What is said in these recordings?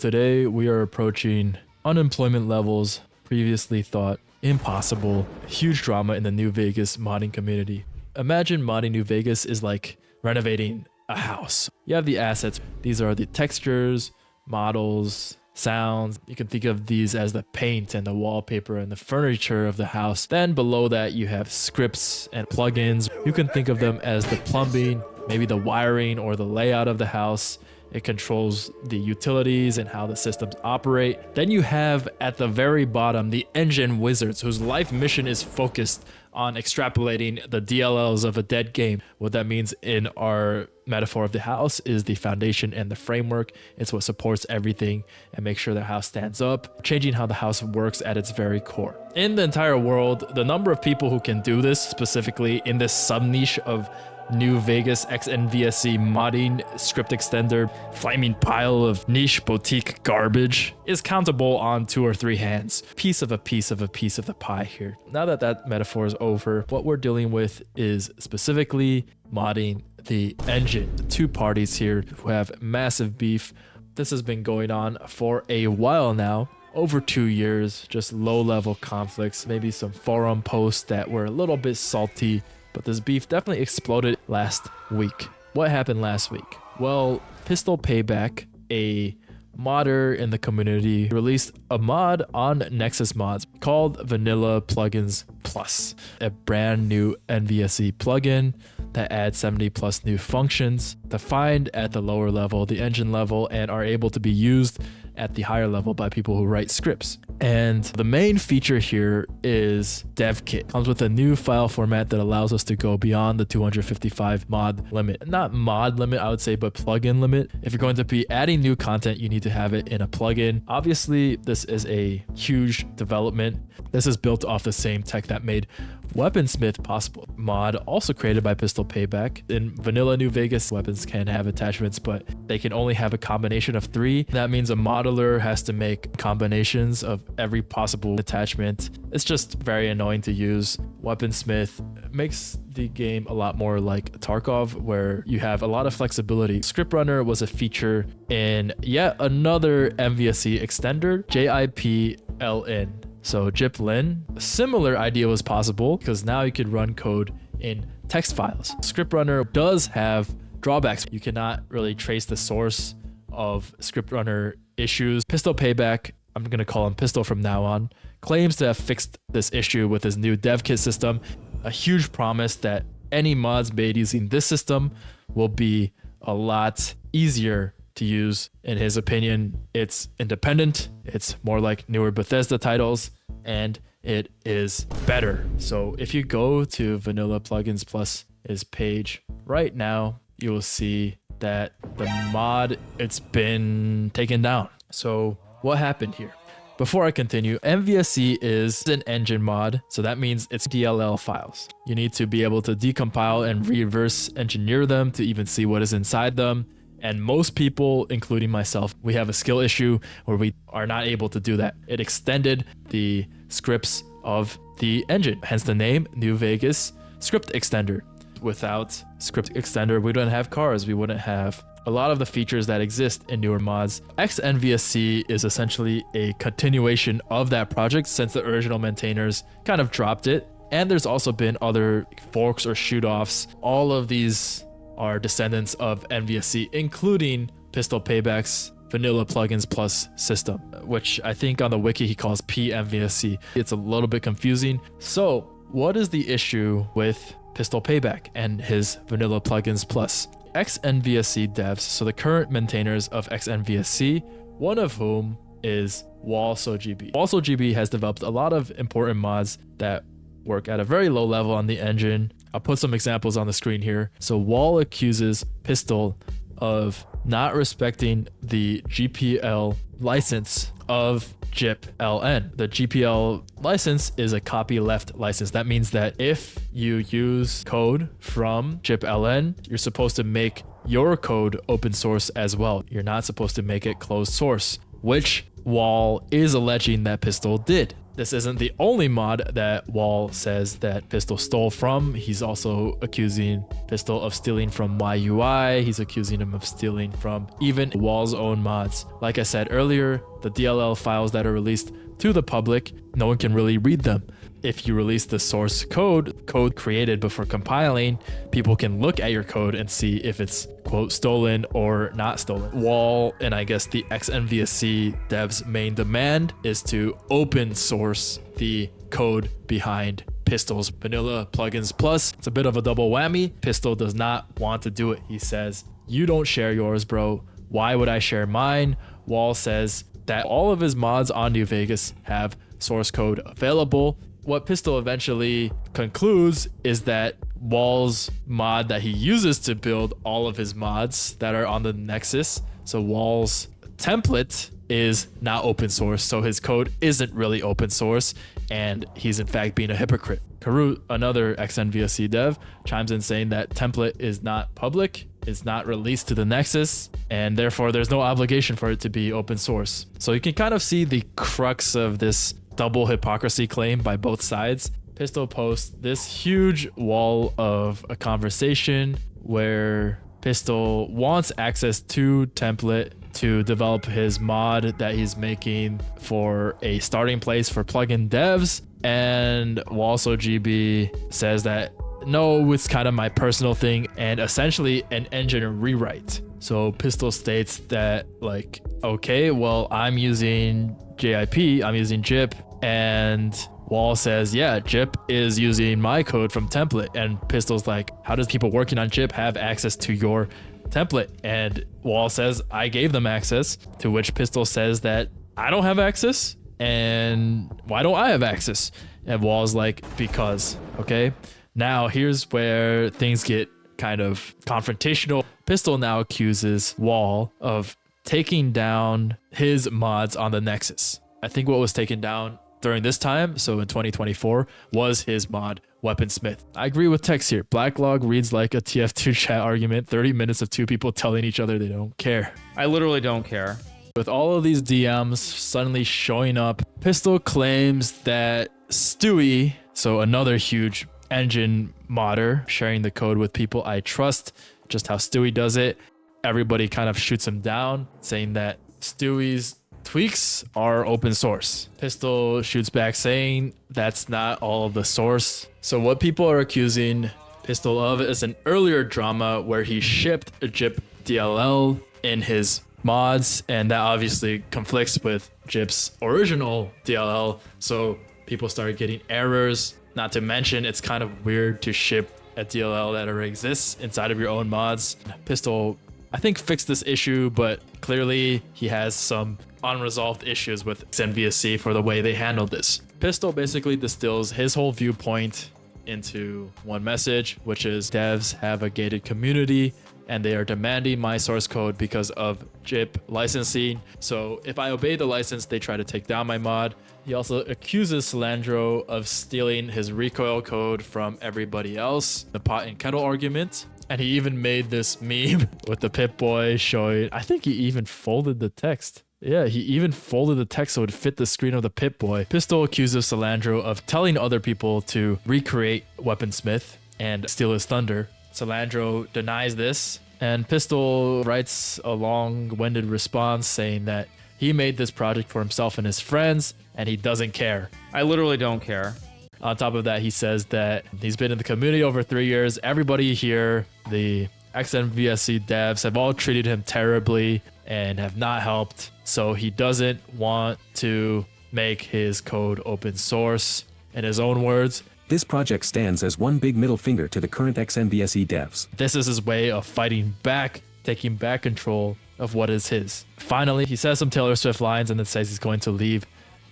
today we are approaching unemployment levels previously thought impossible. Huge drama in the New Vegas modding community. Imagine modding New Vegas is like renovating a house. You have the assets. These are the textures, models, sounds. You can think of these as the paint and the wallpaper and the furniture of the house. Then below that you have scripts and plugins. You can think of them as the plumbing, maybe the wiring or the layout of the house. It controls the utilities and how the systems operate. Then you have at the very bottom the engine wizards whose life mission is focused on extrapolating the DLLs of a dead game. What that means in our metaphor of the house is the foundation and the framework. It's what supports everything and makes sure the house stands up, changing how the house works at its very core. In the entire world, the number of people who can do this, specifically in this sub-niche of New Vegas xNVSE modding script extender flaming pile of niche boutique garbage, is countable on 2 or 3 hands. Piece of a piece of a piece of the pie here. Now that that metaphor is over, what we're dealing with is specifically modding the engine. The 2 parties here who have massive beef. This has been going on for a while now. Over 2 years, just low-level conflicts, maybe some forum posts that were a little bit salty. But this beef definitely exploded last week. What happened last week? Well, PistolPayback, a modder in the community, released a mod on Nexus Mods called Vanilla Plugins Plus, a brand new nvse plugin that adds 70 plus new functions defined at the lower level, the engine level, and are able to be used at the higher level by people who write scripts. And the main feature here is DevKit. Comes with a new file format that allows us to go beyond the 255 mod limit. Not mod limit, I would say, but plugin limit. If you're going to be adding new content, you need to have it in a plugin. Obviously, this is a huge development. This is built off the same tech that made Weaponsmith possible. Mod also created by PistolPayback. In vanilla New Vegas, weapons can have attachments, but they can only have a combination of 3. That means a modeler has to make combinations of every possible attachment. It's just very annoying to use. Weaponsmith makes the game a lot more like Tarkov, where you have a lot of flexibility. Script Runner was a feature in yet another MVSE extender, JIPLN. So JIPLN, a similar idea was possible because now you could run code in text files. Script Runner does have drawbacks. You cannot really trace the source of Script Runner issues. PistolPayback, I'm going to call him Pistol from now on, claims to have fixed this issue with his new DevKit system. A huge promise that any mods made using this system will be a lot easier to use. In his opinion, it's independent, it's more like newer Bethesda titles, and it is better. So if you go to Vanilla Plugins Plus' page right now, you will see that the mod, it's been taken down. So what happened here? Before I continue, MVSE is an engine mod, so that means it's DLL files. You need to be able to decompile and reverse engineer them to even see what is inside them. And most people, including myself, we have a skill issue where we are not able to do that. It extended the scripts of the engine, hence the name New Vegas Script Extender. Without Script Extender, we wouldn't have cars, we wouldn't have a lot of the features that exist in newer mods. xNVSE is essentially a continuation of that project since the original maintainers kind of dropped it. And there's also been other forks or shoot-offs. All of these are descendants of NVSE, including PistolPayback's Vanilla Plugins Plus system, which I think on the wiki he calls PMVSE. It's a little bit confusing. So what is the issue with PistolPayback and his Vanilla Plugins Plus? xNVSE devs, so the current maintainers of xNVSE, one of whom is WallSoGB. WallSoGB has developed a lot of important mods that work at a very low level on the engine. I'll put some examples on the screen here. So Wall accuses Pistol of not respecting the GPL license of JIPLN. The GPL license is a copyleft license. That means that if you use code from JIPLN, you're supposed to make your code open source as well. You're not supposed to make it closed source, which Wall is alleging that Pistol did. this isn't the only mod that Wall says that Pistol stole from. He's also accusing Pistol of stealing from YUI. He's accusing him of stealing from even Wall's own mods. Like I said earlier, the DLL files that are released to the public, no one can really read them. If you release the source code created before compiling, people can look at your code and see if it's quote stolen or not stolen. Wall and I guess the xNVSE devs main demand is to open source the code behind Pistol's vanilla plugins plus. It's a bit of a double whammy. Pistol does not want to do it. He says, you don't share yours, bro. Why would I share mine? Wall says that all of his mods on New Vegas have source code available. What Pistol eventually concludes is that Wall's mod that he uses to build all of his mods that are on the Nexus, so Wall's template is not open source, so his code isn't really open source, and he's in fact being a hypocrite. Karut, another xNVSE dev, chimes in saying that template is not public, it's not released to the Nexus, and therefore there's no obligation for it to be open source. So you can kind of see the crux of this double hypocrisy claim by both sides. Pistol posts this huge wall of a conversation where Pistol wants access to template to develop his mod that he's making for a starting place for plugin devs, and also GB says that no, it's kind of my personal thing and essentially an engine rewrite. So Pistol states that like, okay, well, I'm using JIP, I'm using JIP, and Wall says, yeah, JIP is using my code from template. And Pistol's like, how does people working on JIP have access to your template? And Wall says, I gave them access, to which Pistol says that I don't have access, and why don't I have access? And Wall's like, because, okay? Now here's where things get kind of confrontational. Pistol now accuses Wall of taking down his mods on the Nexus. I think what was taken down during this time, so in 2024, was his mod Weaponsmith. I agree with Tex here. Blacklog reads like a TF2 chat argument, 30 minutes of two people telling each other they don't care. I literally don't care. With all of these DMs suddenly showing up, Pistol claims that Stewie, so another huge engine modder, sharing the code with people I trust, just how Stewie does it. Everybody kind of shoots him down, saying that Stewie's tweaks are open source. Pistol shoots back saying that's not all of the source. So what people are accusing Pistol of is an earlier drama where he shipped a JIP DLL in his mods, and that obviously conflicts with JIP's original DLL, so people started getting errors. Not to mention, it's kind of weird to ship a DLL that already exists inside of your own mods. Pistol, I think, fixed this issue, but clearly he has some unresolved issues with xNVSE for the way they handled this. Pistol basically distills his whole viewpoint into one message, which is devs have a gated community and they are demanding my source code because of JIP licensing. So if I obey the license, they try to take down my mod. He also accuses Salandro of stealing his recoil code from everybody else, the pot and kettle argument. And he even made this meme with the Pip-Boy showing, I think he even folded the text. Yeah, he even folded the text so it would fit the screen of the Pip-Boy. Pistol accuses Salandro of telling other people to recreate Weaponsmith and steal his thunder. Salandro denies this, and Pistol writes a long-winded response saying that he made this project for himself and his friends, and he doesn't care. I literally don't care. On top of that, he says that he's been in the community over 3 years. Everybody here, the xNVSE devs, have all treated him terribly and have not helped. So he doesn't want to make his code open source. In his own words, this project stands as one big middle finger to the current xNVSE devs. This is his way of fighting back, taking back control of what is his. Finally, he says some Taylor Swift lines and then says he's going to leave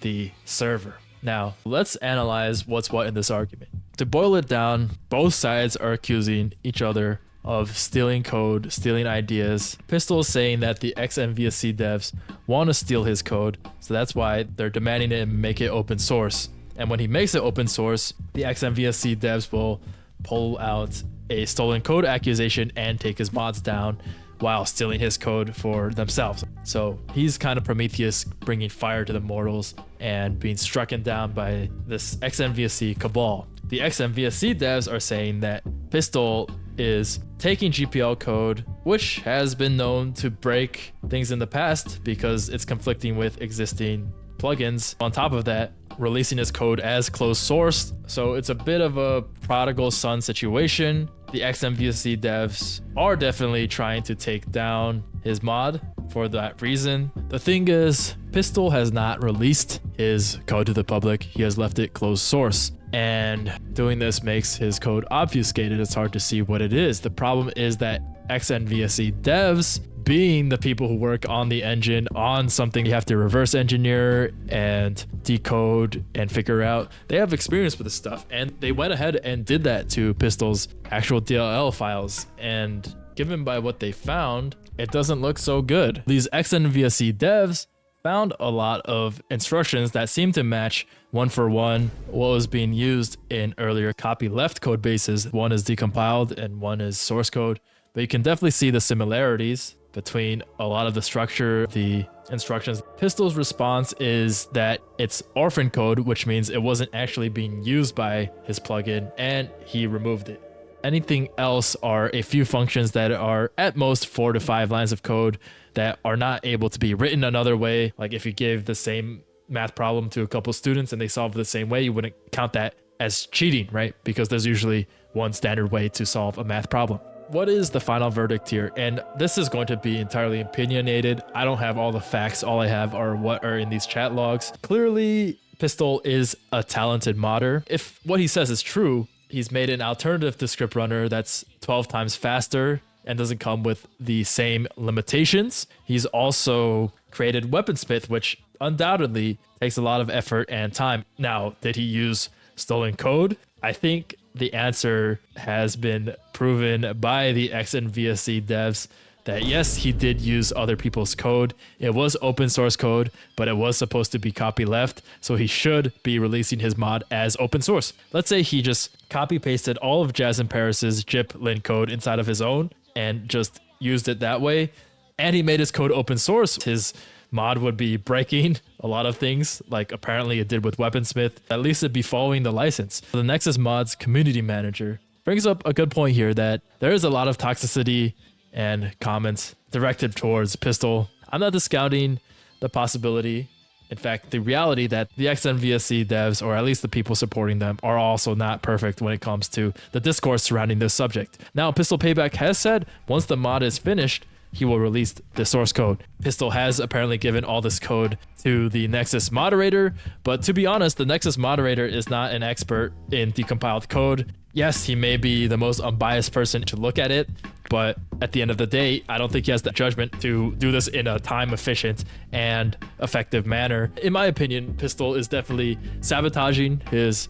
the server. Now, let's analyze what's what in this argument. To boil it down, both sides are accusing each other of stealing code, stealing ideas. Pistol is saying that the xNVSE devs want to steal his code, so that's why they're demanding it and make it open source. And when he makes it open source, the xNVSE devs will pull out a stolen code accusation and take his mods down. while stealing his code for themselves. So he's kind of Prometheus bringing fire to the mortals and being strucken down by this xNVSE cabal. The xNVSE devs are saying that Pistol is taking GPL code, which has been known to break things in the past because it's conflicting with existing plugins. On top of that, releasing his code as closed source. So it's a bit of a prodigal son situation. The xNVSE devs are definitely trying to take down his mod for that reason. The thing is, Pistol has not released his code to the public. He has left it closed source. And doing this makes his code obfuscated. It's hard to see what it is. The problem is that xNVSE devs, being the people who work on the engine on something you have to reverse engineer and decode and figure out, they have experience with this stuff, and they went ahead and did that to Pistol's actual DLL files, and given by what they found, it doesn't look so good. These xNVSE devs found a lot of instructions that seem to match one for one what was being used in earlier copyleft code bases. One is decompiled and one is source code, but you can definitely see the similarities between a lot of the structure, the instructions. Pistol's response is that it's orphan code, which means it wasn't actually being used by his plugin, and he removed it. Anything else are a few functions that are at most 4 to 5 lines of code that are not able to be written another way. Like if you gave the same math problem to a couple students and they solve it the same way, you wouldn't count that as cheating, right? Because there's usually one standard way to solve a math problem. What is the final verdict here? And this is going to be entirely opinionated. I don't have all the facts. All I have are what are in these chat logs. Clearly, Pistol is a talented modder. If what he says is true, he's made an alternative to script runner that's 12 times faster and doesn't come with the same limitations. He's also created Weaponsmith, which undoubtedly takes a lot of effort and time. Now, did he use stolen code? I think the answer has been proven by the xNVSE devs that yes, he did use other people's code. It was open source code, but it was supposed to be copyleft, so he should be releasing his mod as open source. Let's say he just copy pasted all of Jazz and Paris's JIP lin code inside of his own and just used it that way, and he made his code open source. His mod would be breaking a lot of things, like apparently it did with Weaponsmith. At least it'd be following the license. The Nexus Mods community manager brings up a good point here that there is a lot of toxicity and comments directed towards Pistol. I'm not discounting the possibility, in fact, the reality that the xNVSE devs, or at least the people supporting them, are also not perfect when it comes to the discourse surrounding this subject. Now, PistolPayback has said once the mod is finished, he will release the source code. Pistol has apparently given all this code to the Nexus moderator, but to be honest, the Nexus moderator is not an expert in decompiled code. Yes, he may be the most unbiased person to look at it, but at the end of the day, I don't think he has the judgment to do this in a time-efficient and effective manner. In my opinion, Pistol is definitely sabotaging his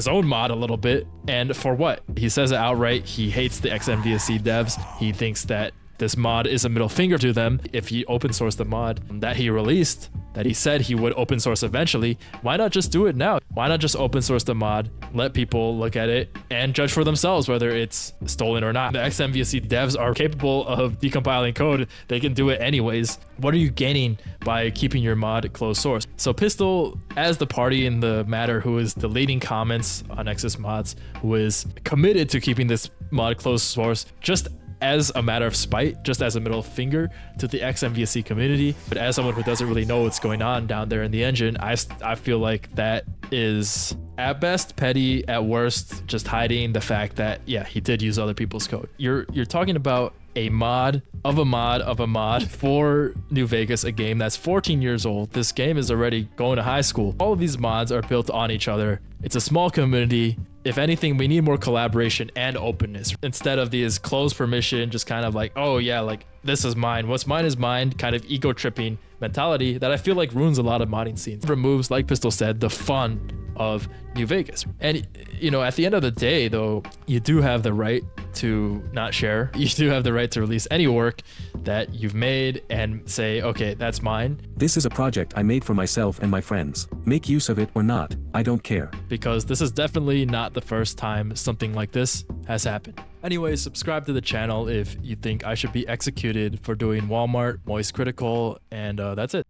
own mod a little bit. And for what? He says it outright. He hates the xNVSE devs. He thinks that this mod is a middle finger to them. If he open sourced the mod that he released, that he said he would open source eventually, why not just do it now? Why not just open source the mod, let people look at it and judge for themselves whether it's stolen or not? The xNVSE devs are capable of decompiling code. They can do it anyways. What are you gaining by keeping your mod closed source? So Pistol, as the party in the matter who is deleting comments on Nexus mods, who is committed to keeping this mod closed source, just as a matter of spite, just as a middle finger to the xNVSE community. But as someone who doesn't really know what's going on down there in the engine, I feel like that is at best petty, at worst just hiding the fact that, yeah, he did use other people's code. You're talking about a mod of a mod of a mod for New Vegas, a game that's 14 years old. This game is already going to high school. All of these mods are built on each other. It's a small community. If anything, we need more collaboration and openness instead of these closed permission, just kind of like, oh yeah, like this is mine. What's mine is mine, kind of ego tripping mentality that I feel like ruins a lot of modding scenes. It removes, like Pistol said, the fun of New Vegas. And, you know, at the end of the day, though, you do have the right to not share. You do have the right to release any work that you've made and say, okay, that's mine. This is a project I made for myself and my friends. Make use of it or not, I don't care. Because this is definitely not the first time something like this has happened. Anyway, subscribe to the channel if you think I should be executed for doing Walmart, Moist Critical, and that's it.